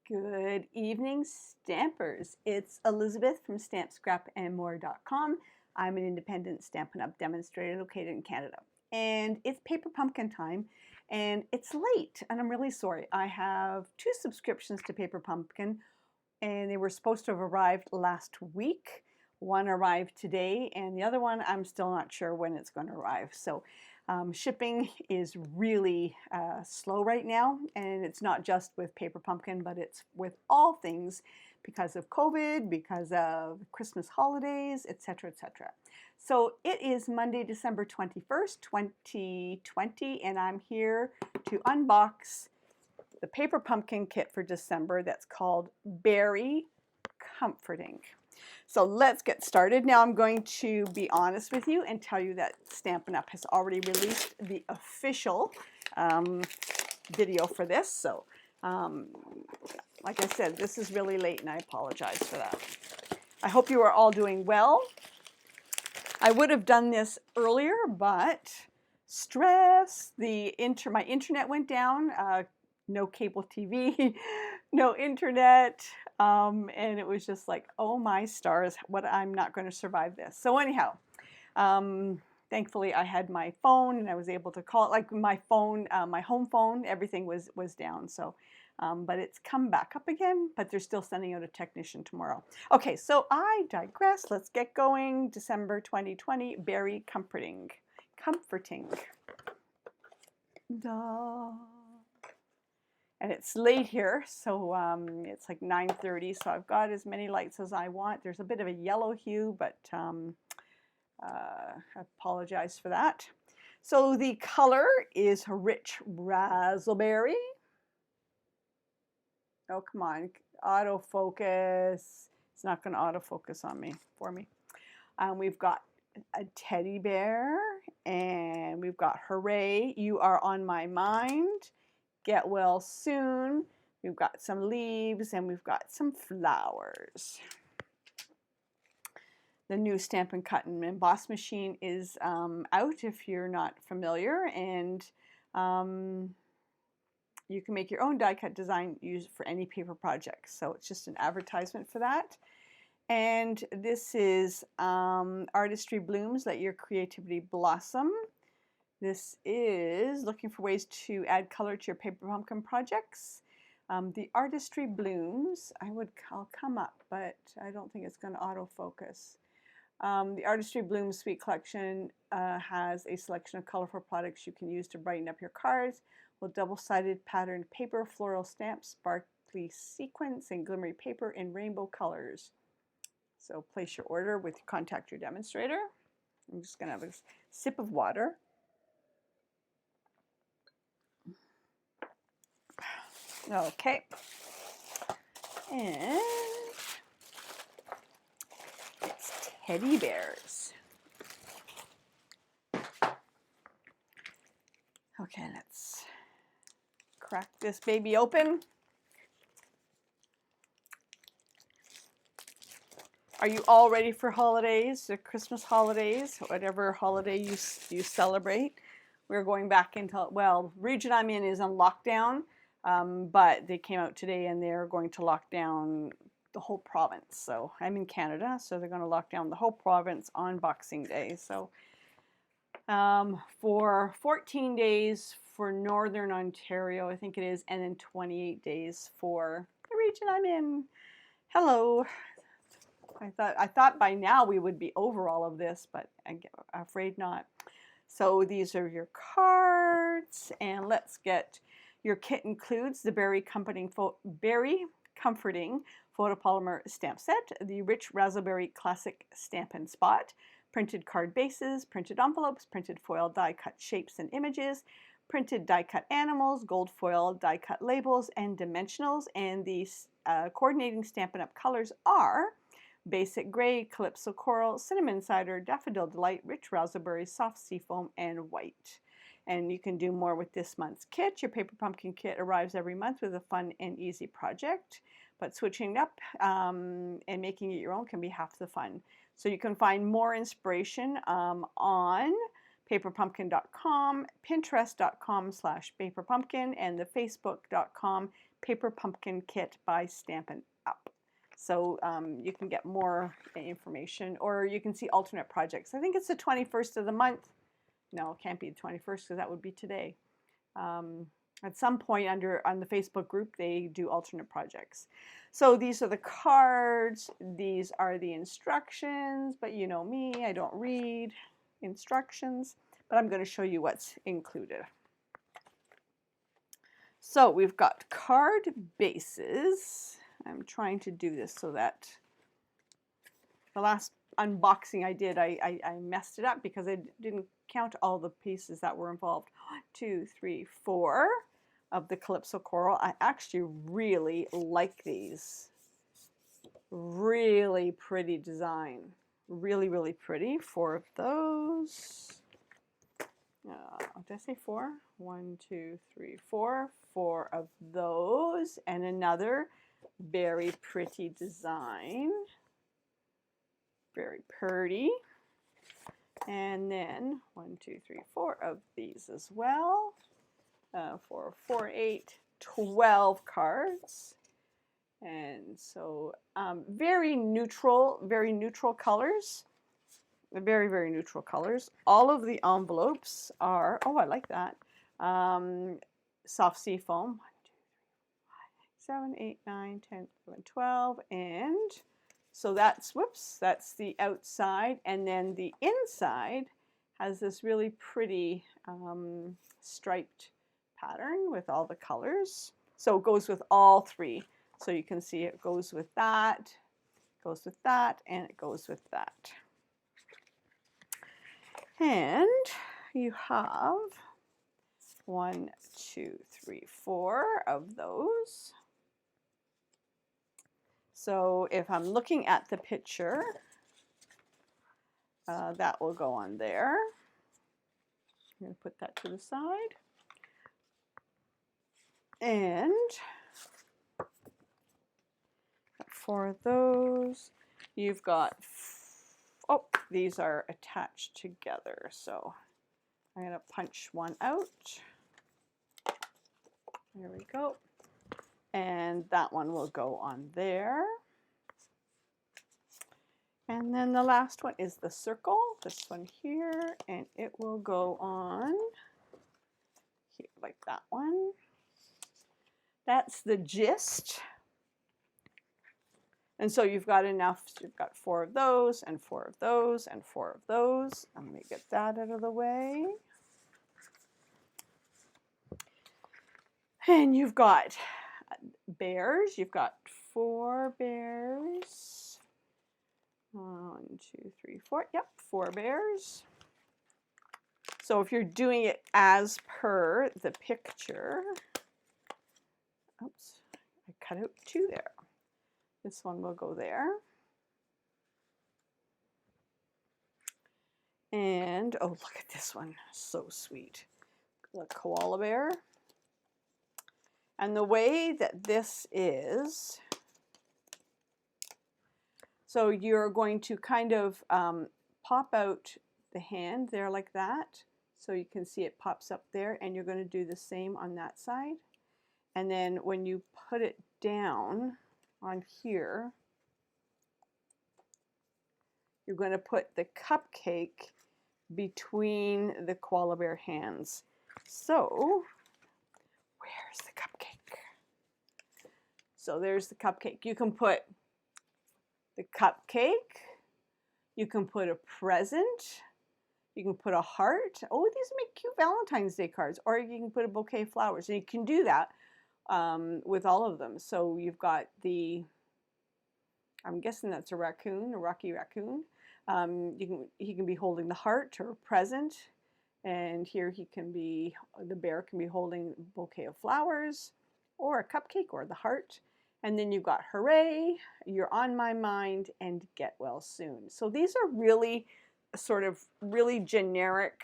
Good evening, Stampers. It's Elizabeth from StampScrapAndMore.com. I'm an independent Stampin' Up! Demonstrator located in Canada. And it's Paper Pumpkin time, and it's late, and I'm really sorry. I have 2 subscriptions to Paper Pumpkin, and they were supposed to have arrived last week. One arrived today, and the other one, I'm still not sure when it's going to arrive. So shipping is really slow right now, and it's not just with Paper Pumpkin, but it's with all things because of COVID, because of Christmas holidays, etc., etc. So it is Monday, December 21st, 2020, and I'm here to unbox the Paper Pumpkin kit for December that's called Beary Comforting. So let's get started. Now I'm going to be honest with you and tell you that Stampin' Up! Has already released the official video for this. So like I said, this is really late and I apologize for that. I hope you are all doing well. I would have done this earlier, but stress, my internet went down, no cable TV, no internet, and it was just like, oh my stars, I'm not going to survive this. So anyhow, thankfully I had my phone and I was able to call it, like my phone, my home phone, everything was down. So, but it's come back up again, but they're still sending out a technician tomorrow. Okay, so I digress. Let's get going. December 2020, Beary Comforting. Duh. And it's late here, so it's like 9:30, so I've got as many lights as I want. There's a bit of a yellow hue, but I apologize for that. So the color is rich raspberry. Oh, come on, autofocus. It's not going to autofocus for me. We've got a teddy bear, and we've got hooray, you are on my mind. Get well soon. We've got some leaves and we've got some flowers. The new Stampin' Cut and Emboss machine is out if you're not familiar, and you can make your own die cut design used for any paper project. So it's just an advertisement for that. And this is Artistry Blooms, Let Your Creativity Blossom. This is looking for ways to add color to your Paper Pumpkin projects. The Artistry Blooms, I'll come up, but I don't think it's going to autofocus. The Artistry Blooms Suite Collection has a selection of colorful products you can use to brighten up your cards with double-sided patterned paper, floral stamps, sparkly sequins, and glimmery paper in rainbow colors. So place your order contact your demonstrator. I'm just going to have a sip of water. Okay, and it's teddy bears. Okay, let's crack this baby open. Are you all ready for holidays, the Christmas holidays, whatever holiday you celebrate? We're going back into, well, the region I'm in is on lockdown. But they came out today and they're going to lock down the whole province. So I'm in Canada, so they're going to lock down the whole province on Boxing Day. So for 14 days for Northern Ontario, I think it is, and then 28 days for the region I'm in. Hello. I thought by now we would be over all of this, but I'm afraid not. So these are your cards, and let's get. Your kit includes the Beary Comforting Photopolymer Stamp Set, the Rich Raspberry Classic Stampin' Spot, printed card bases, printed envelopes, printed foil die-cut shapes and images, printed die-cut animals, gold foil die-cut labels, and dimensionals. And the coordinating Stampin' Up! Colors are Basic Gray, Calypso Coral, Cinnamon Cider, Daffodil Delight, Rich Raspberry, Soft Seafoam, and White. And you can do more with this month's kit. Your Paper Pumpkin kit arrives every month with a fun and easy project. But switching up and making it your own can be half the fun. So you can find more inspiration on paperpumpkin.com, pinterest.com/paperpumpkin, and the facebook.com Paper Pumpkin Kit by Stampin' Up. So you can get more information, or you can see alternate projects. I think it's the 21st of the month. No, it can't be the 21st because that would be today. At some point on the Facebook group, they do alternate projects. So these are the cards. These are the instructions, but you know me, I don't read instructions, but I'm going to show you what's included. So we've got card bases. I'm trying to do this so that the last unboxing I did, I messed it up because I didn't count all the pieces that were involved. 1, 2, 3, 4 of the Calypso Coral. I actually really like these. Really pretty design. Really, really pretty. 4 of those. Did I say 4? 1, 2, 3, 4. 4 of those. And another very pretty design. Very pretty. And then 1, 2, 3, 4 of these as well. 4, 4, 8, 12 cards. And so very neutral colors. Very, very neutral colors. All of the envelopes are, oh, I like that. Soft sea foam. 1, 2, 3, 4, 5, 7, 8, 9, 10, 11, 12. And so that's, whoops, that's the outside. And then the inside has this really pretty striped pattern with all the colors. So it goes with all 3. So you can see it goes with that, and it goes with that. And you have 1, 2, 3, 4 of those. So if I'm looking at the picture, that will go on there. I'm going to put that to the side. And 4 of those. You've got, oh, these are attached together. So I'm going to punch one out. There we go. And that one will go on there. And then the last one is the circle, this one here, and it will go on here, like that one. That's the gist. And so you've got enough, you've got 4 of those, and 4 of those, and 4 of those. Let me get that out of the way. And you've got bears, you've got 4 bears. 1, 2, 3, 4, yep, 4 bears. So if you're doing it as per the picture, oops, I cut out 2 there. This one will go there. And, oh, look at this one, so sweet. The koala bear. And the way that this is, so you're going to kind of pop out the hand there like that. So you can see it pops up there, and you're going to do the same on that side. And then when you put it down on here, you're going to put the cupcake between the koala bear hands. So where's the cupcake? So there's the cupcake. You can put the cupcake, you can put a present, you can put a heart. Oh, these make cute Valentine's Day cards. Or you can put a bouquet of flowers. And you can do that with all of them. So you've got the, I'm guessing that's a raccoon, a Rocky Raccoon. He can be holding the heart or a present. And here he can be, the bear can be holding a bouquet of flowers or a cupcake or the heart. And then you've got hooray, you're on my mind, and get well soon. So these are really sort of really generic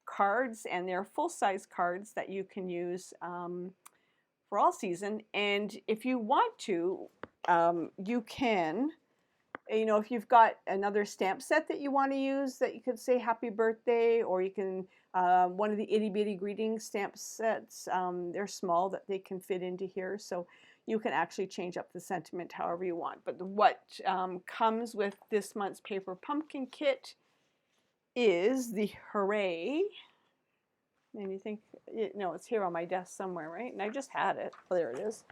cards, and they're full-size cards that you can use for all season. And if you want to, you can you know, if you've got another stamp set that you want to use, that you could say happy birthday, or you can, one of the itty bitty greeting stamp sets, they're small that they can fit into here. So you can actually change up the sentiment however you want. But what comes with this month's Paper Pumpkin kit is the Hooray. And you think, no, it's here on my desk somewhere, right? And I just had it. Oh, there it is.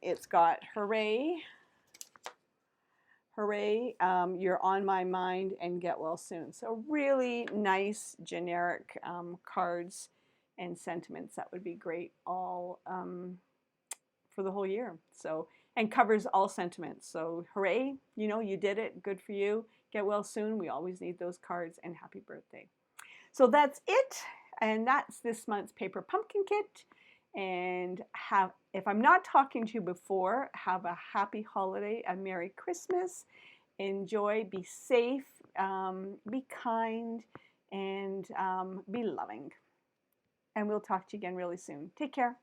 It's got Hooray, Hooray, you're on my mind, and get well soon. So really nice generic cards and sentiments that would be great all for the whole year. So, and covers all sentiments. So hooray, you know, you did it, good for you. Get well soon, we always need those cards, and happy birthday. So that's it, and that's this month's Paper Pumpkin Kit. And if I'm not talking to you before, have a happy holiday, a Merry Christmas. Enjoy, be safe, be kind, and be loving. And we'll talk to you again really soon. Take care.